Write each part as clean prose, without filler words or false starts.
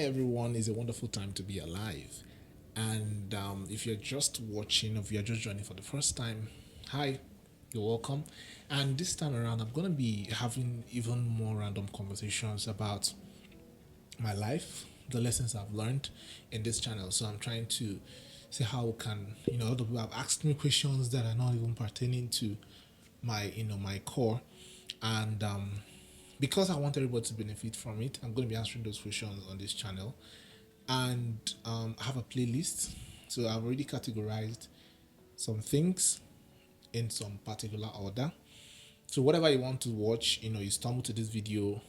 everyone. It's a wonderful time to be alive. And if you're just watching or if you're just joining for the first time, hi, you're welcome. And this time around, I'm going to be having even more random conversations about my life, the lessons I've learned in this channel. So I'm trying to see how can, a lot of people have asked me questions that are not even pertaining to my core. And because I want everybody to benefit from it, I'm going to be answering those questions on this channel. And I have a playlist. So I've already categorized some things in some particular order. So whatever you want to watch, you stumble to this video,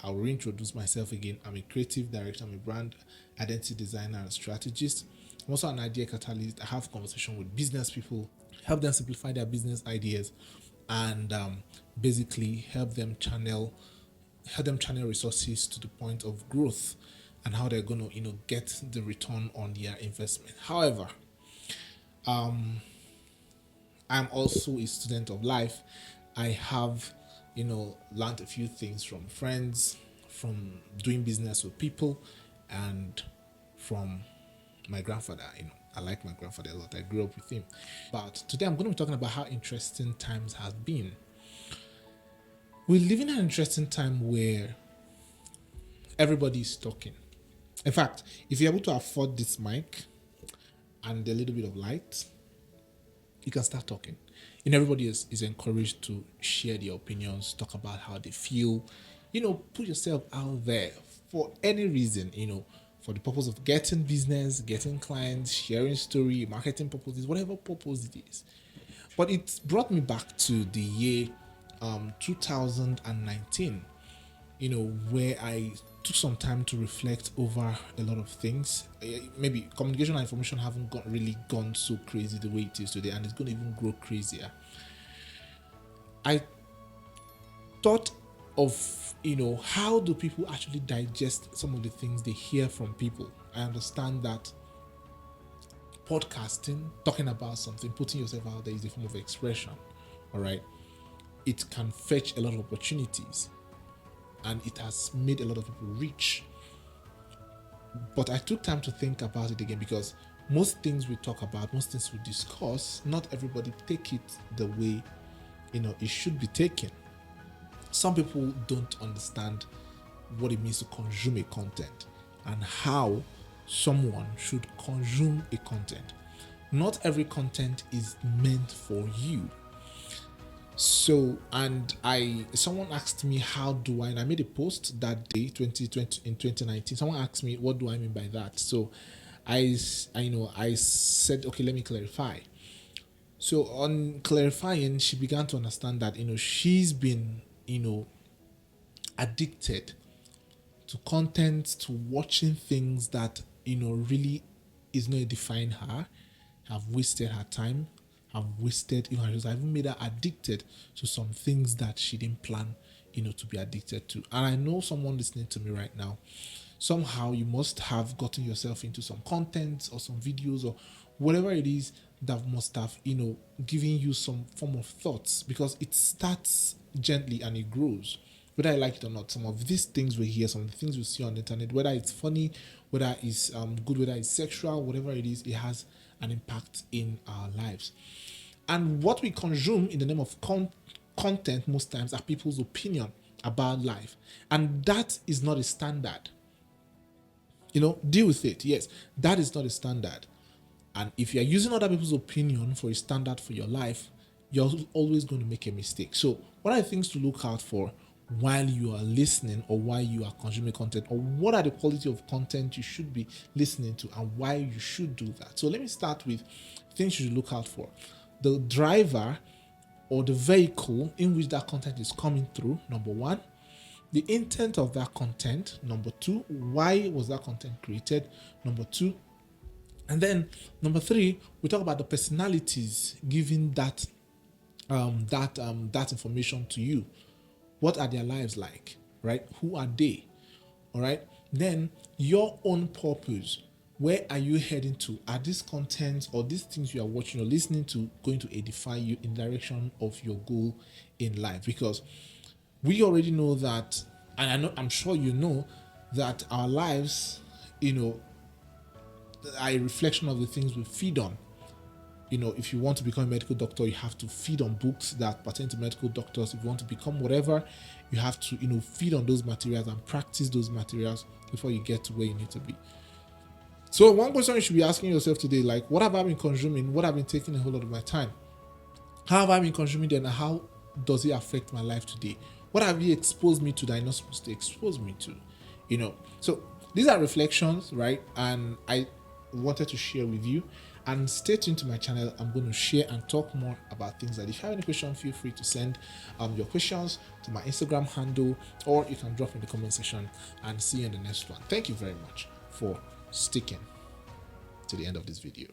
I'll reintroduce myself again. I'm a creative director, I'm a brand identity designer and strategist. I'm also an idea catalyst. I have conversation with business people, help them simplify their business ideas, and basically help them channel resources to the point of growth and how they're going to get the return on their investment. However, I'm also a student of life. I have learned a few things from friends, from doing business with people, and from my grandfather. I like my grandfather a lot. I grew up with him. But today I'm going to be talking about how interesting times have been. We live in an interesting time where everybody is talking. In fact, if you're able to afford this mic and a little bit of light, you can start talking. Everybody is encouraged to share their opinions, talk about how they feel. Put yourself out there for any reason, for the purpose of getting business, getting clients, sharing story, marketing purposes, whatever purpose it is. But it brought me back to the year 2019, where I took some time to reflect over a lot of things. Maybe communication and information haven't really gone so crazy the way it is today, and it's going to even grow crazier. I thought of, how do people actually digest some of the things they hear from people? I understand that podcasting, talking about something, putting yourself out there is a form of expression, all right? It can fetch a lot of opportunities and it has made a lot of people rich. But I took time to think about it again because most things we talk about, most things we discuss, not everybody take it the way it should be taken. Some people don't understand what it means to consume a content and how someone should consume a content. Not every content is meant for you. So, and someone asked me how do I, and I made a post that day, 2020 in 2019. Someone asked me, what do I mean by that? So, I said, okay, let me clarify. So, on clarifying, she began to understand that she's been addicted to content, to watching things that really is not define her, have wasted her time, have wasted her resources. I've even made her addicted to some things that she didn't plan to be addicted to. And I know someone listening to me right now, somehow you must have gotten yourself into some content or some videos or whatever it is that must have given you some form of thoughts, because it starts gently and it grows whether I like it or not. Some of these things we hear, some of the things we see on the internet, whether it's funny, whether it's good, whether it's sexual, whatever it is, it has an impact in our lives. And what we consume in the name of content most times are people's opinion about life, and that is not a standard. Deal with it. Yes, that is not a standard. And if you're using other people's opinion for a standard for your life, you're always going to make a mistake. So what are the things to look out for while you are listening or while you are consuming content, or what are the quality of content you should be listening to and why you should do that? So let me start with things you should look out for. The driver or the vehicle in which that content is coming through, number one. The intent of that content, number two. Why was that content created, number two. And then number three, we talk about the personalities giving that information to you. What are their lives like, right? Who are they? All right. Then your own purpose. Where are you heading to? Are these contents or these things you are watching or listening to going to edify you in the direction of your goal in life? Because we already know that, and I'm sure you know that our lives, are a reflection of the things we feed on. If you want to become a medical doctor, you have to feed on books that pertain to medical doctors. If you want to become whatever, you have to, feed on those materials and practice those materials before you get to where you need to be. So one question you should be asking yourself today, like, what have I been consuming? What have been taking a whole lot of my time? How have I been consuming them, and how does it affect my life today? What have you exposed me to that you're not supposed to expose me to? So these are reflections, right? And I wanted to share with you. And stay tuned to my channel. I'm going to share and talk more about things. That if you have any questions, feel free to send your questions to my Instagram handle, or you can drop in the comment section. And see you in the next one. Thank you very much for sticking to the end of this video.